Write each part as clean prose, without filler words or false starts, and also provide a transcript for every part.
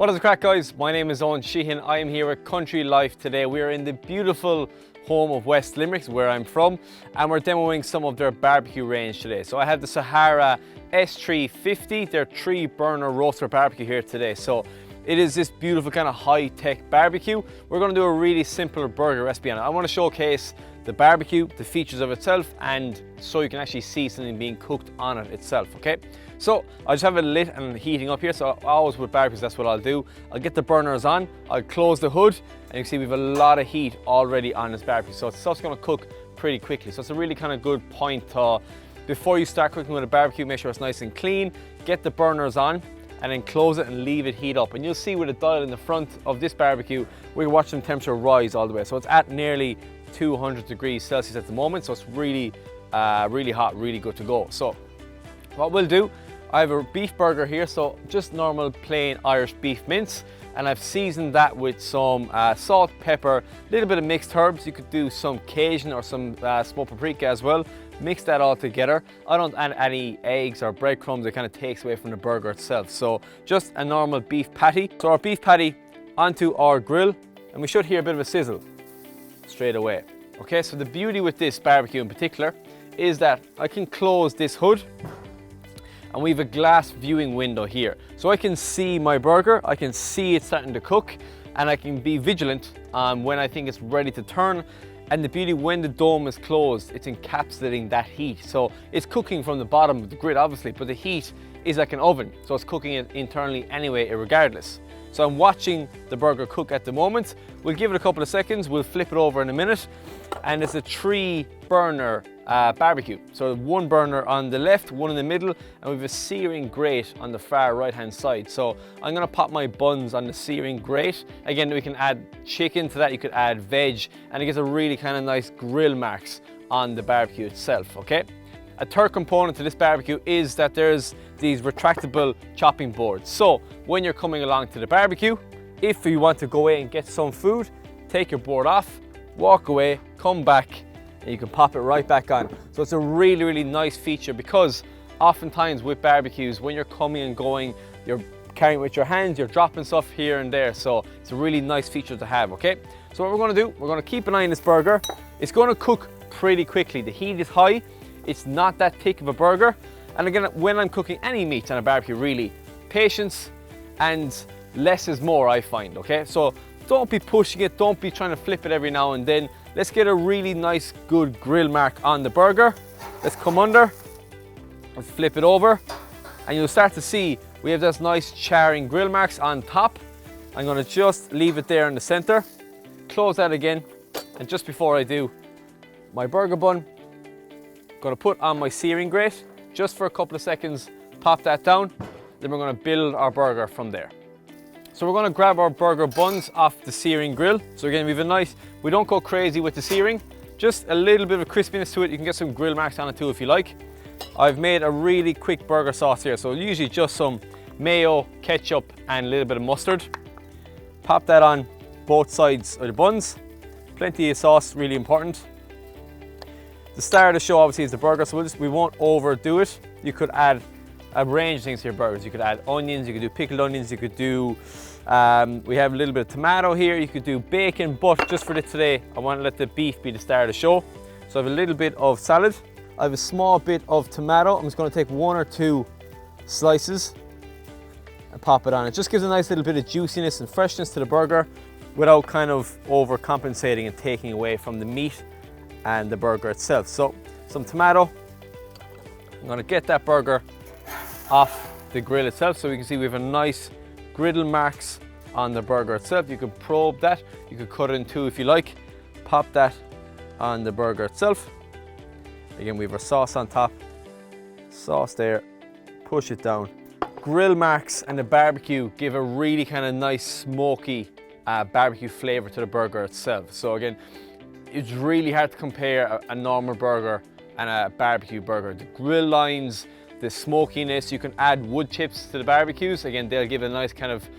What is the crack, guys? My name is Eoin Sheehan. I am here at Country Life today. We are in the beautiful home of West Limerick, where I'm from, and we're demoing some of their barbecue range today. So I have the Sahara S350, their 3-burner roaster barbecue here today. So it is this beautiful kind of high-tech barbecue. We're going to do a really simple burger recipe on it. I want to showcase the barbecue, the features of itself, and so you can actually see something being cooked on it itself, okay? So I just have it lit and heating up here, so always with barbecues, that's what I'll do. I'll get the burners on, I'll close the hood, and you can see we have a lot of heat already on this barbecue, so stuff's gonna cook pretty quickly. So it's a really kind of good point to, before you start cooking with a barbecue, make sure it's nice and clean, get the burners on, and then close it and leave it heat up. And you'll see with a dial in the front of this barbecue, we're watching the temperature rise all the way. So it's at nearly 200 degrees Celsius at the moment, so it's really, really hot, really good to go. So what we'll do, I have a beef burger here, so just normal plain Irish beef mince, and I've seasoned that with some salt, pepper, a little bit of mixed herbs. You could do some Cajun or some smoked paprika as well. Mix that all together. I don't add any eggs or breadcrumbs. It kind of takes away from the burger itself. So just a normal beef patty. So our beef patty onto our grill, and we should hear a bit of a sizzle straight away. Okay, so the beauty with this barbecue in particular is that I can close this hood, and we have a glass viewing window here. So I can see my burger, I can see it starting to cook, and I can be vigilant when I think it's ready to turn. And the beauty, when the dome is closed, it's encapsulating that heat. So it's cooking from the bottom of the grid, obviously, but the heat is like an oven. So it's cooking it internally anyway, regardless. So I'm watching the burger cook at the moment. We'll give it a couple of seconds, we'll flip it over in a minute. And it's a 3-burner barbecue. So 1 burner on the left, 1 in the middle, and we have a searing grate on the far right-hand side. So I'm gonna pop my buns on the searing grate. Again, we can add chicken to that, you could add veg, and it gives a really kind of nice grill marks on the barbecue itself, okay? A third component to this barbecue is that there's these retractable chopping boards. So when you're coming along to the barbecue, if you want to go away and get some food, take your board off, walk away, come back, and you can pop it right back on. So it's a really, really nice feature, because oftentimes with barbecues, when you're coming and going, you're carrying it with your hands, you're dropping stuff here and there. So it's a really nice feature to have, okay? So what we're gonna do, we're gonna keep an eye on this burger. It's gonna cook pretty quickly. The heat is high. It's not that thick of a burger. And again, when I'm cooking any meat on a barbecue, really, patience and less is more, I find, okay? So don't be pushing it, don't be trying to flip it every now and then. Let's get a really nice, good grill mark on the burger. Let's come under, let's flip it over, and you'll start to see we have this nice charring grill marks on top. I'm gonna just leave it there in the center, close that again, and just before I do, my burger bun, gonna put on my searing grate, just for a couple of seconds, pop that down, then we're gonna build our burger from there. So we're gonna grab our burger buns off the searing grill. So again, we have a nice, we don't go crazy with the searing, just a little bit of crispiness to it. You can get some grill marks on it too if you like. I've made a really quick burger sauce here. So usually just some mayo, ketchup, and a little bit of mustard. Pop that on both sides of the buns. Plenty of sauce, really important. The star of the show obviously is the burger, so we won't overdo it. You could add a range of things to your burgers. You could add onions, you could do pickled onions, you could do, we have a little bit of tomato here, you could do bacon, but just for this today, I want to let the beef be the star of the show. So I have a little bit of salad, I have a small bit of tomato. I'm just going to take 1 or 2 slices and pop it on. It just gives a nice little bit of juiciness and freshness to the burger without kind of overcompensating and taking away from the meat and the burger itself. So some tomato, I'm going to get that burger off the grill itself, so we can see we have a nice griddle marks on the burger itself. You can probe that, you could cut it in 2 if you like, pop that on the burger itself. Again, we have our sauce on top, sauce there, push it down. Grill marks and the barbecue give a really kind of nice smoky barbecue flavor to the burger itself. So again, it's really hard to compare a normal burger and a barbecue burger. The grill lines, the smokiness, you can add wood chips to the barbecues. Again, they'll give a nice kind of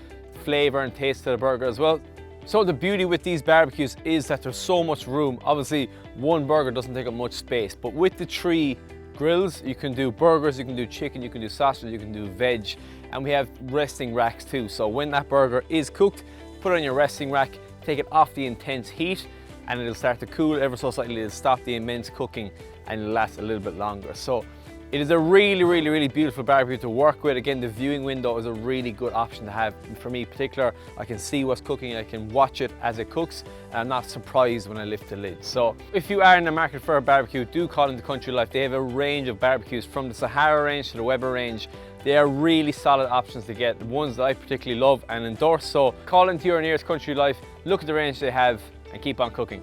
flavor and taste to the burger as well. So the beauty with these barbecues is that there's so much room. Obviously, 1 burger doesn't take up much space, but with the 3 grills, you can do burgers, you can do chicken, you can do sausage, you can do veg, and we have resting racks too. So when that burger is cooked, put it on your resting rack, take it off the intense heat, and it'll start to cool ever so slightly. It'll stop the immense cooking and it'll last a little bit longer. So it is a really beautiful barbecue to work with. Again, the viewing window is a really good option to have. For me in particular, I can see what's cooking, I can watch it as it cooks, and I'm not surprised when I lift the lid. So if you are in the market for a barbecue, do call into Country Life. They have a range of barbecues from the Sahara range to the Weber range. They are really solid options to get, ones that I particularly love and endorse. So call into your nearest Country Life, look at the range they have, and keep on cooking.